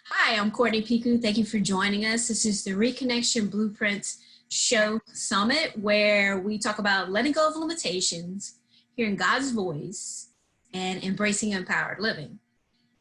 Hi, I'm Courtney Picou. Thank you for joining us. This is the Reconnection Blueprints Show Summit, where we talk about letting go of limitations, hearing God's voice, and embracing empowered living.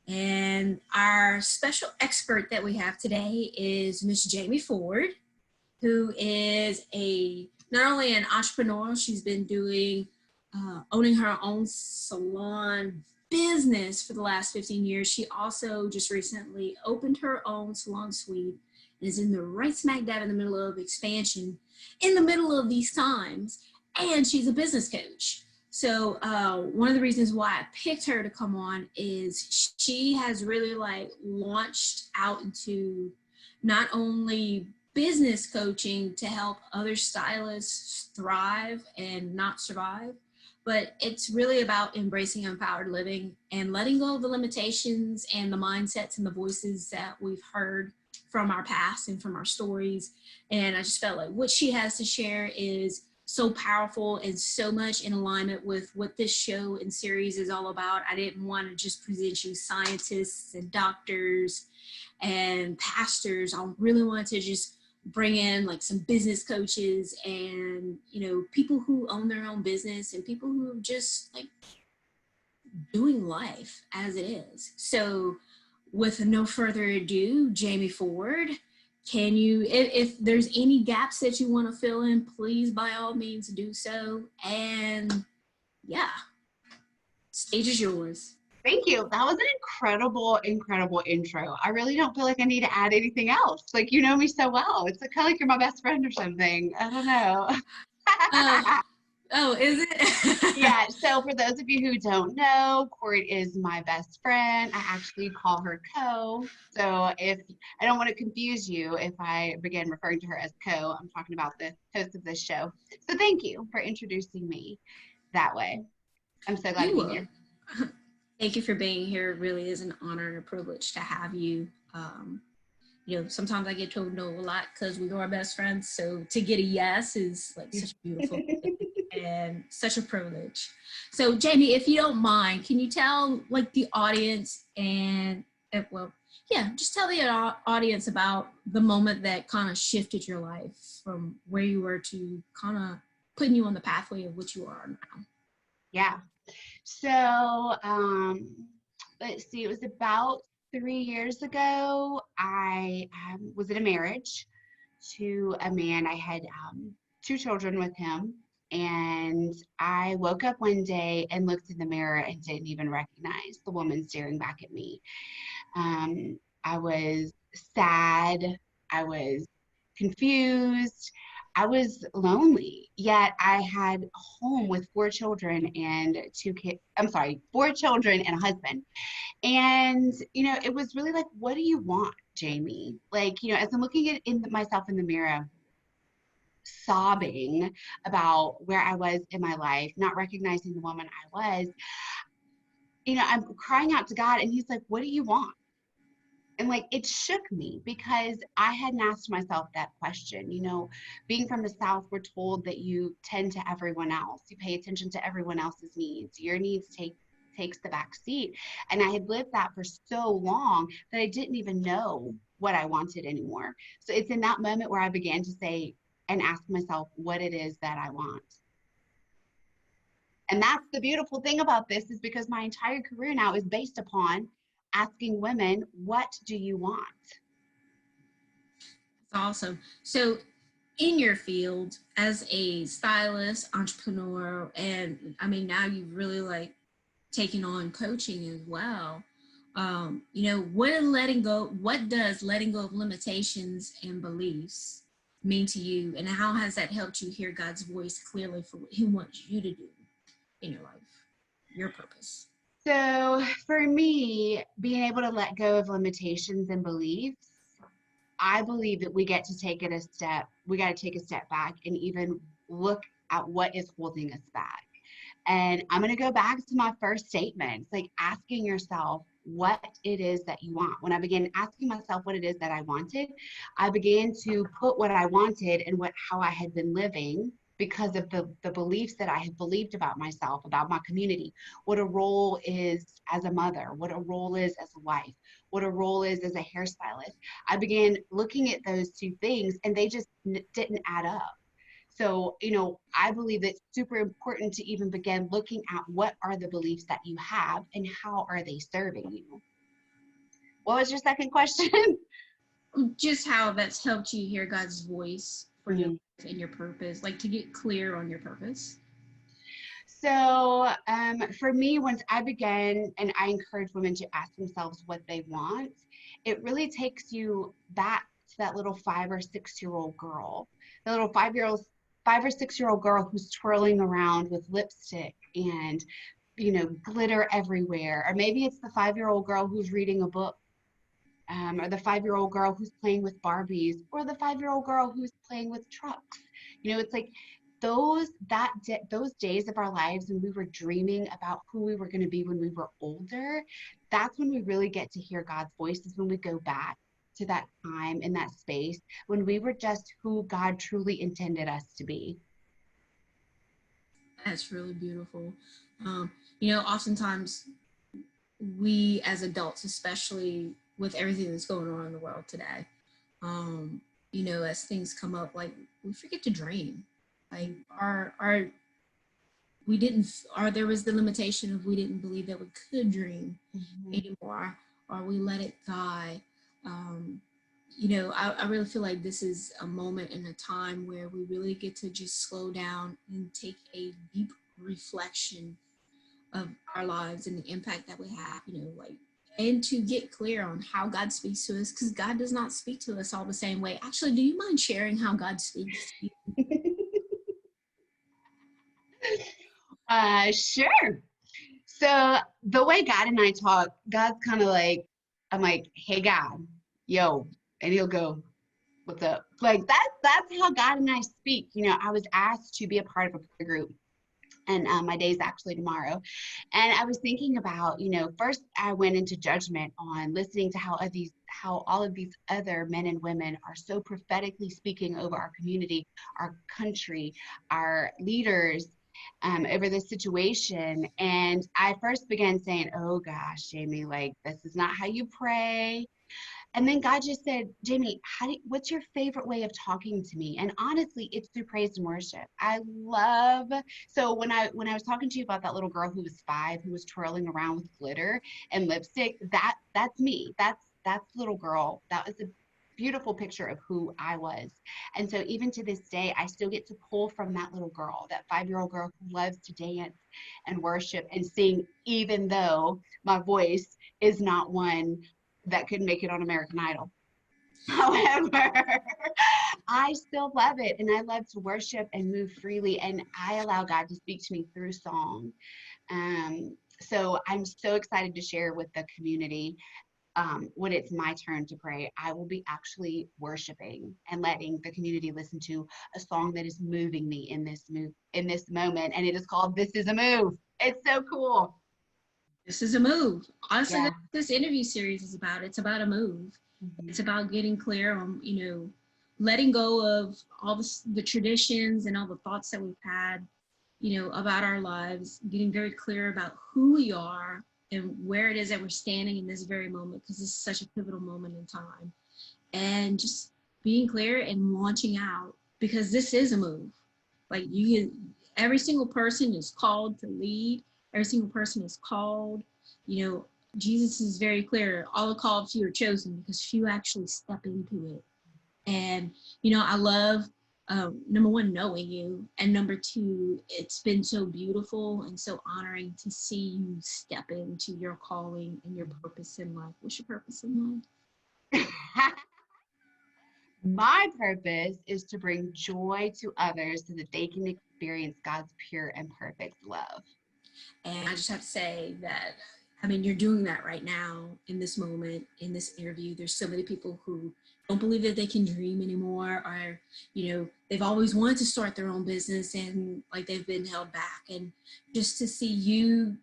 And our special expert that we have today is Miss Jamie Ford, who is not only an entrepreneur, she's been owning her own salon business for the last 15 years. She also just recently opened her own salon suite and is in the right smack dab in the middle of expansion in the middle of these times. And she's a business coach. So one of the reasons why I picked her to come on is she has really launched out into not only business coaching to help other stylists thrive and not survive, but it's really about embracing empowered living and letting go of the limitations and the mindsets and the voices that we've heard from our past and from our stories. And I just felt like what she has to share is so powerful and so much in alignment with what this show and series is all about. I didn't want to just present you scientists and doctors and pastors. I really wanted to just bring in some business coaches and people who own their own business and people who just doing life as it is. So with no further ado, Jamie Ford, can you, if there's any gaps that you want to fill in, please by all means do so. And yeah, stage is yours. Thank you. That was an incredible intro. I really don't feel like I need to add anything else. You know me so well. It's kind of like you're my best friend or something. I don't know. Oh, is it? Yeah. So for those of you who don't know, Court is my best friend. I actually call her Co. So if I don't want to confuse you, if I begin referring to her as Co, I'm talking about the host of this show. So thank you for introducing me that way. I'm so glad to be here. Thank you for being here. It really is an honor and a privilege to have you. Sometimes I get told no a lot because we are best friends. So to get a yes is such a beautiful thing and such a privilege. So Jamie, if you don't mind, can you tell the audience just tell the audience about the moment that kind of shifted your life from where you were to kind of putting you on the pathway of what you are now. Yeah. So, let's see, it was about 3 years ago. I was in a marriage to a man. I had 2 children with him, and I woke up one day and looked in the mirror and didn't even recognize the woman staring back at me. I was sad. I was confused. I was lonely, yet I had a home with 4 children and 4 children and a husband. And, it was really what do you want, Jamie? As I'm looking at myself in the mirror, sobbing about where I was in my life, not recognizing the woman I was, I'm crying out to God, and he's like, what do you want? And it shook me because I hadn't asked myself that question. Being from the South, we're told that you tend to everyone else. You pay attention to everyone else's needs. Your needs takes the back seat. And I had lived that for so long that I didn't even know what I wanted anymore. So it's in that moment where I began to say and ask myself what it is that I want. And that's the beautiful thing about this, is because my entire career now is based upon asking women, what do you want? That's awesome. So in your field as a stylist, entrepreneur, and now you've really taken on coaching as well. What does letting go of limitations and beliefs mean to you, and how has that helped you hear God's voice clearly for what he wants you to do in your life, your purpose? So for me, being able to let go of limitations and beliefs, I believe that we got to take a step back and even look at what is holding us back. And I'm going to go back to my first statement. It's asking yourself what it is that you want. When I began asking myself what it is that I wanted, I began to put what I wanted and how I had been living because of the beliefs that I have believed about myself, about my community, what a role is as a mother, what a role is as a wife, what a role is as a hairstylist. I began looking at those two things and they just didn't add up. So, I believe it's super important to even begin looking at what are the beliefs that you have and how are they serving you. What was your second question? Just how that's helped you hear God's voice for your Mm. life and your purpose, like to get clear on your purpose. So for me, once I began, and I encourage women to ask themselves what they want, it really takes you back to that little 5 or 6 year old girl, the little 5 or 6 year old girl who's twirling around with lipstick and glitter everywhere. Or maybe it's the 5-year-old girl who's reading a book, or the 5-year-old girl who's playing with Barbies, or the 5-year-old girl who's playing with trucks. It's like those days of our lives when we were dreaming about who we were going to be when we were older. That's when we really get to hear God's voice, is when we go back to that time in that space when we were just who God truly intended us to be. That's really beautiful. Oftentimes we as adults, especially with everything that's going on in the world today, as things come up, like we forget to dream. Like our we didn't, or there was the limitation of we didn't believe that we could dream anymore, or we let it die. Um, I really feel like this is a moment in a time where we really get to just slow down and take a deep reflection of our lives and the impact that we have, and to get clear on how God speaks to us, because God does not speak to us all the same way. Actually, do you mind sharing how God speaks to you? Sure. So the way God and I talk, God's kind of like, I'm like, hey God, yo, and he'll go, what's up? Like that's how God and I speak. I was asked to be a part of a prayer group, and my day's actually tomorrow. And I was thinking about, first I went into judgment on listening to how all of these other men and women are so prophetically speaking over our community, our country, our leaders, over this situation. And I first began saying, oh gosh, Jamie, like, this is not how you pray. And then God just said, Jamie, what's your favorite way of talking to me? And honestly, it's through praise and worship. So when I was talking to you about that little girl who was 5, who was twirling around with glitter and lipstick, that's me. That's little girl. That was a beautiful picture of who I was. And so even to this day, I still get to pull from that little girl, that 5-year-old girl who loves to dance and worship and sing, even though my voice is not one that could make it on American Idol. However, I still love it, and I love to worship and move freely, and I allow God to speak to me through song. So I'm so excited to share with the community. When it's my turn to pray, I will be actually worshiping and letting the community listen to a song that is moving me in this moment, and it is called "This Is a Move." It's so cool. This is a move. Honestly, Yeah. this interview series is about. It's about a move. Mm-hmm. It's about getting clear on, letting go of all the traditions and all the thoughts that we've had, about our lives, getting very clear about who we are and where it is that we're standing in this very moment, because this is such a pivotal moment in time. And just being clear and launching out, because this is a move. Like every single person is called to lead. Every single person is called. Jesus is very clear. All the called, few are chosen, because few actually step into it. And I love, number one, knowing you, and number two, it's been so beautiful and so honoring to see you step into your calling and your purpose in life. What's your purpose in life? My purpose is to bring joy to others so that they can experience God's pure and perfect love. And I just have to say that, you're doing that right now in this moment, in this interview. There's so many people who don't believe that they can dream anymore, or, they've always wanted to start their own business and like they've been held back. And just to see you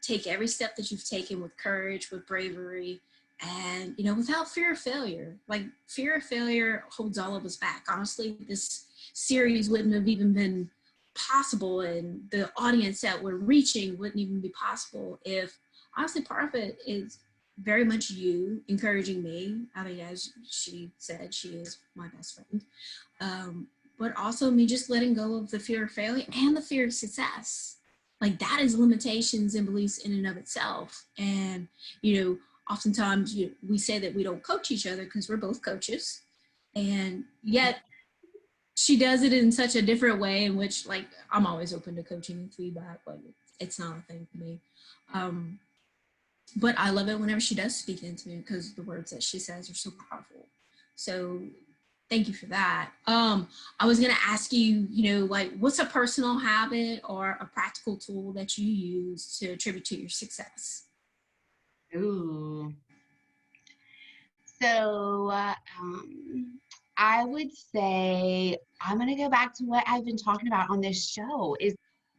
take every step that you've taken with courage, with bravery, and, without fear of failure. Like, fear of failure holds all of us back. Honestly, this series wouldn't have even been possible, and the audience that we're reaching wouldn't even be possible if, honestly, part of it is very much you encouraging me. I mean, as she said, she is my best friend. But also me just letting go of the fear of failure and the fear of success. Like, that is limitations and beliefs in and of itself. And, oftentimes we say that we don't coach each other because we're both coaches. And yet she does it in such a different way, in which, like, I'm always open to coaching and feedback, but it's not a thing for me. But I love it whenever she does speak into me, because the words that she says are so powerful. So thank you for that. I was going to ask you, like, what's a personal habit or a practical tool that you use to attribute to your success? Ooh. So I would say I'm going to go back to what I've been talking about on this show, is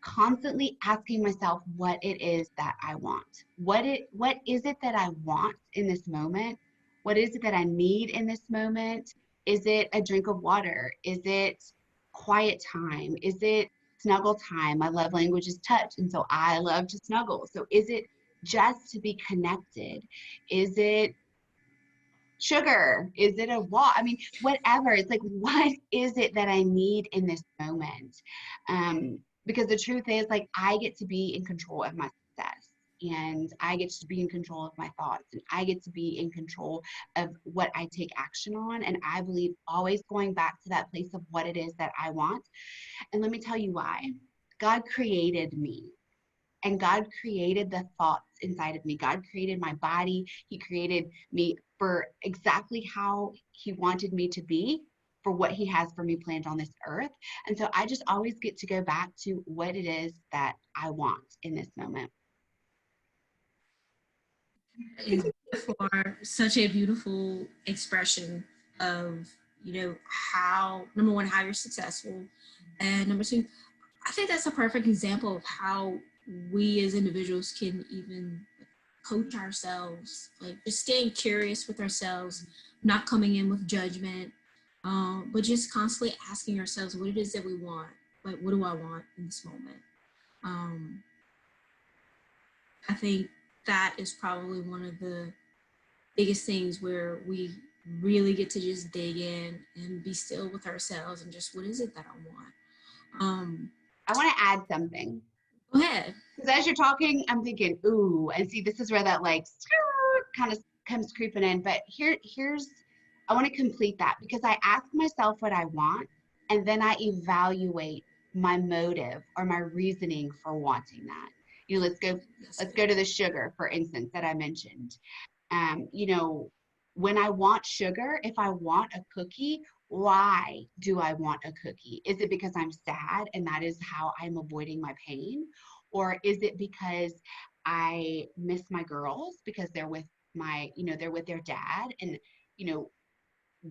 constantly asking myself what it is that I want. What is it that I want in this moment? What is it that I need in this moment? Is it a drink of water? Is it quiet time? Is it snuggle time? My love language is touch, and so I love to snuggle. So is it just to be connected? Is it sugar? Is it a walk? I mean, whatever. It's like, what is it that I need in this moment? Because the truth is, like, I get to be in control of my success, and I get to be in control of my thoughts, and I get to be in control of what I take action on. And I believe always going back to that place of what it is that I want. And let me tell you why. God created me. And God created the thoughts inside of me. God created my body. He created me for exactly how he wanted me to be, for what he has for me planned on this earth. And so I just always get to go back to what it is that I want in this moment. Is for such a beautiful expression of, how, number one, how you're successful. And number two, I think that's a perfect example of how we as individuals can even coach ourselves, like just staying curious with ourselves, not coming in with judgment, but just constantly asking ourselves what it is that we want. Like, what do I want in this moment? I think that is probably one of the biggest things where we really get to just dig in and be still with ourselves and just, what is it that I want? I want to add something. Go ahead. Because as you're talking, I'm thinking, ooh, and see, this is where that like kind of comes creeping in. But here's, I want to complete that, because I ask myself what I want, and then I evaluate my motive or my reasoning for wanting that. Let's go to the sugar, for instance, that I mentioned. When I want sugar, if I want a cookie, why do I want a cookie? Is it because I'm sad and that is how I'm avoiding my pain? Or is it because I miss my girls because they're with they're with their dad, and,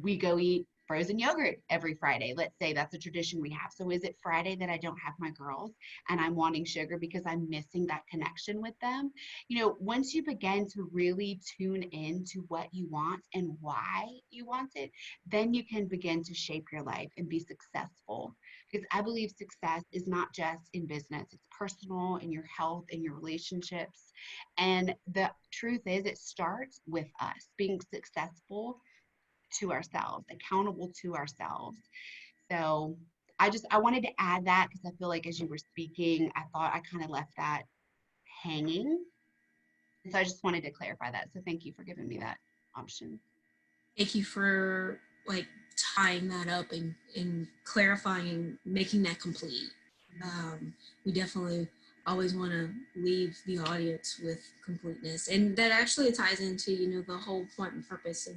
we go eat frozen yogurt every Friday. Let's say that's a tradition we have. So is it Friday that I don't have my girls and I'm wanting sugar because I'm missing that connection with them? Once you begin to really tune in to what you want and why you want it, then you can begin to shape your life and be successful. Because I believe success is not just in business, it's personal, in your health, in your relationships. And the truth is, it starts with us being successful to ourselves, accountable to ourselves. So I wanted to add that, because I feel like as you were speaking, I thought I kind of left that hanging. So I just wanted to clarify that. So thank you for giving me that option. Thank you for like tying that up and clarifying, making that complete. We definitely always want to leave the audience with completeness, and that actually ties into the whole point and purpose of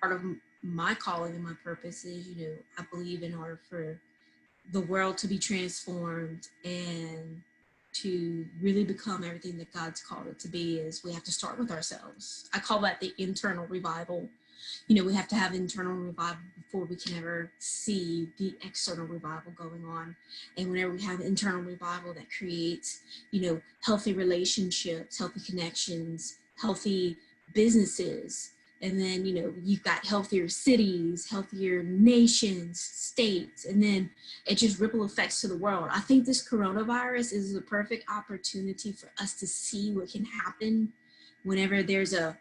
part of my calling and my purpose is, I believe in order for the world to be transformed and to really become everything that God's called it to be, is we have to start with ourselves. I call that the internal revival. We have to have internal revival before we can ever see the external revival going on. And whenever we have internal revival, that creates, healthy relationships, healthy connections, healthy businesses, And then, you've got healthier cities, healthier nations, states, and then it just ripple effects to the world. I think this coronavirus is a perfect opportunity for us to see what can happen whenever there's a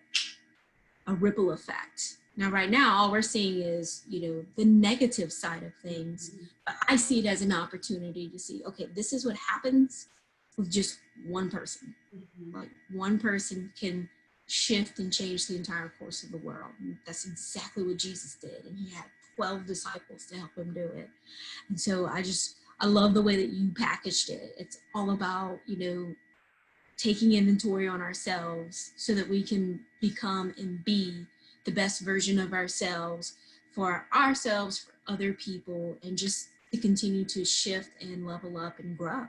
ripple effect. Now, right now, all we're seeing is, the negative side of things. But I see it as an opportunity to see, okay, this is what happens with just one person. Like one person can shift and change the entire course of the world. And that's exactly what Jesus did. And he had 12 disciples to help him do it. And so I love the way that you packaged it. It's all about, taking inventory on ourselves so that we can become and be the best version of ourselves, for other people, and just to continue to shift and level up and grow.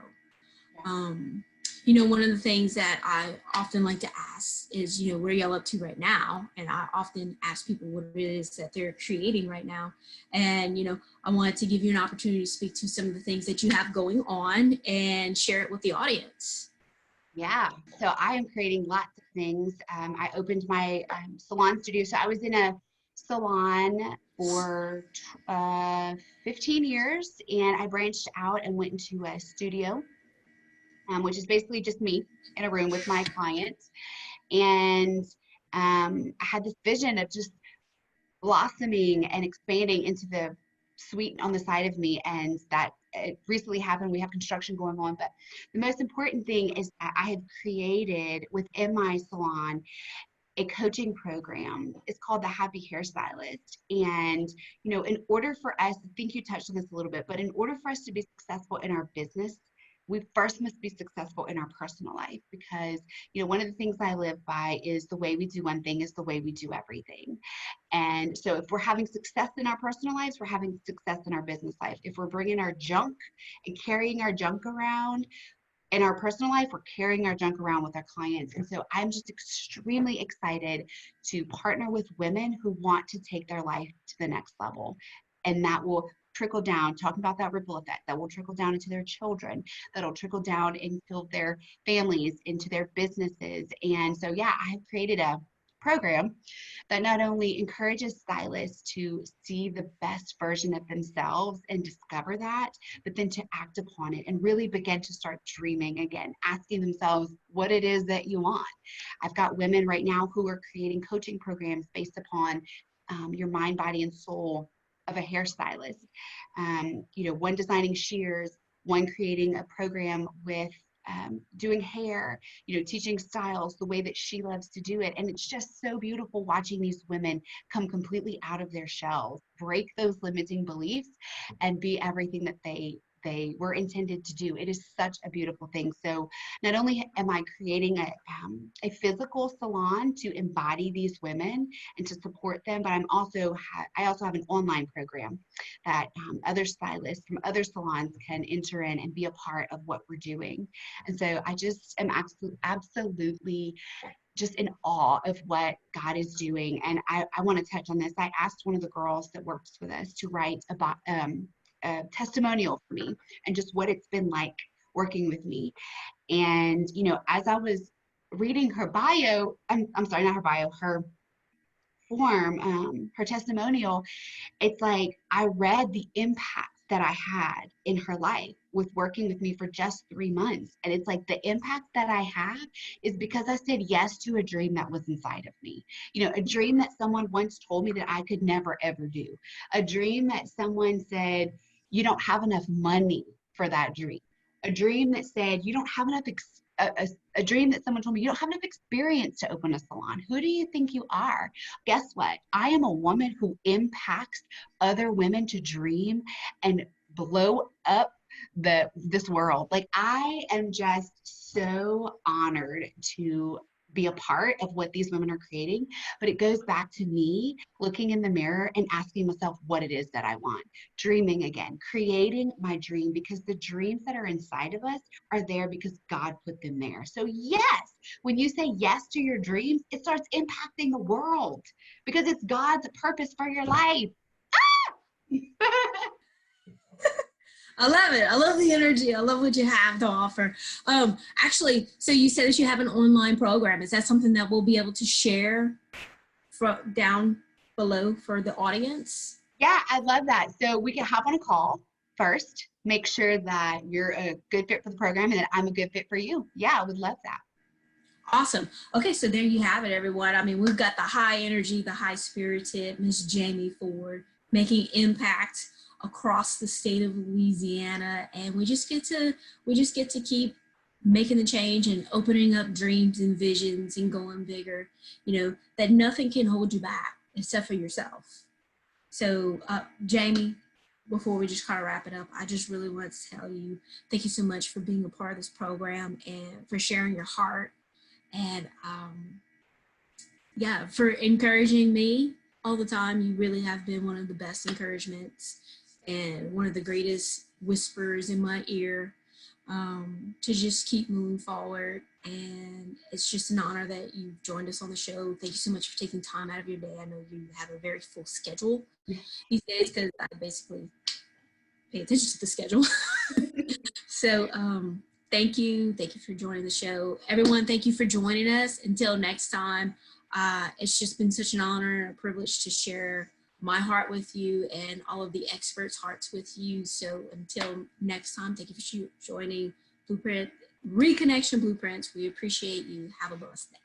One of the things that I often like to ask is, where y'all up to right now? And I often ask people what it is that they're creating right now. And, I wanted to give you an opportunity to speak to some of the things that you have going on and share it with the audience. Yeah, so I am creating lots of things. I opened my salon studio. So I was in a salon for 15 years, and I branched out and went into a studio, which is basically just me in a room with my clients. And I had this vision of just blossoming and expanding into the suite on the side of me, and that it recently happened. We have construction going on, but the most important thing is that I have created within my salon a coaching program. It's called the Happy Hairstylist. And, in order for us, I think you touched on this a little bit, but in order for us to be successful in our business, we first must be successful in our personal life, because, one of the things I live by is the way we do one thing is the way we do everything. And so if we're having success in our personal lives, we're having success in our business life. If we're bringing our junk and carrying our junk around in our personal life, we're carrying our junk around with our clients. And so I'm just extremely excited to partner with women who want to take their life to the next level. And that will trickle down, talking about that ripple effect, that will trickle down into their children, that'll trickle down into their families, into their businesses. And so, yeah, I have created a program that not only encourages stylists to see the best version of themselves and discover that, but then to act upon it and really begin to start dreaming again, asking themselves what it is that you want. I've got women right now who are creating coaching programs based upon your mind, body, and soul of a hairstylist. One designing shears, one creating a program with doing hair, teaching styles the way that she loves to do it. And it's just so beautiful watching these women come completely out of their shells, break those limiting beliefs, and be everything that they were intended to do. It is such a beautiful thing. So not only am I creating a physical salon to embody these women and to support them, but I also have an online program that other stylists from other salons can enter in and be a part of what we're doing. And so I just am absolutely just in awe of what God is doing. And I want to touch on this. I asked one of the girls that works with us to write about a testimonial for me and just what it's been like working with me. And, as I was reading her bio, I'm sorry, not her bio, her form, her testimonial, it's like I read the impact that I had in her life with working with me for just 3 months. And it's like the impact that I have is because I said yes to a dream that was inside of me. A dream that someone once told me that I could never, ever do. A dream that someone said, you don't have enough money for that dream. A dream that said, you don't have enough a dream that someone told me, you don't have enough experience to open a salon. Who do you think you are? Guess what? I am a woman who impacts other women to dream and blow up this world. Like, I am just so honored to be a part of what these women are creating. But it goes back to me looking in the mirror and asking myself what it is that I want. Dreaming again, creating my dream, because the dreams that are inside of us are there because God put them there. So yes, when you say yes to your dreams, it starts impacting the world because it's God's purpose for your life. I love it. I love the energy. I love what you have to offer. Actually, so you said that you have an online program. Is that something that we'll be able to share down below for the audience? Yeah, I'd love that. So we can hop on a call first, make sure that you're a good fit for the program and that I'm a good fit for you. Yeah, I would love that. Awesome. Okay, so there you have it, everyone. I mean, we've got the high energy, the high spirited Miss Jamie Ford making impact across the state of Louisiana, and we just get to keep making the change and opening up dreams and visions and going bigger. You know that nothing can hold you back except for yourself. So, Jamie, before we just kind of wrap it up, I just really want to tell you thank you so much for being a part of this program and for sharing your heart and yeah, for encouraging me all the time. You really have been one of the best encouragements and one of the greatest whispers in my ear, to just keep moving forward. And it's just an honor that you've joined us on the show. Thank you so much for taking time out of your day. I know you have a very full schedule these days because I basically pay attention to the schedule. So thank you for joining the show, everyone. Thank you for joining us. Until next time, it's just been such an honor and a privilege to share my heart with you and all of the experts' hearts with you. So until next time, thank you for joining Reconnection Blueprints. We appreciate you. Have a blessed day.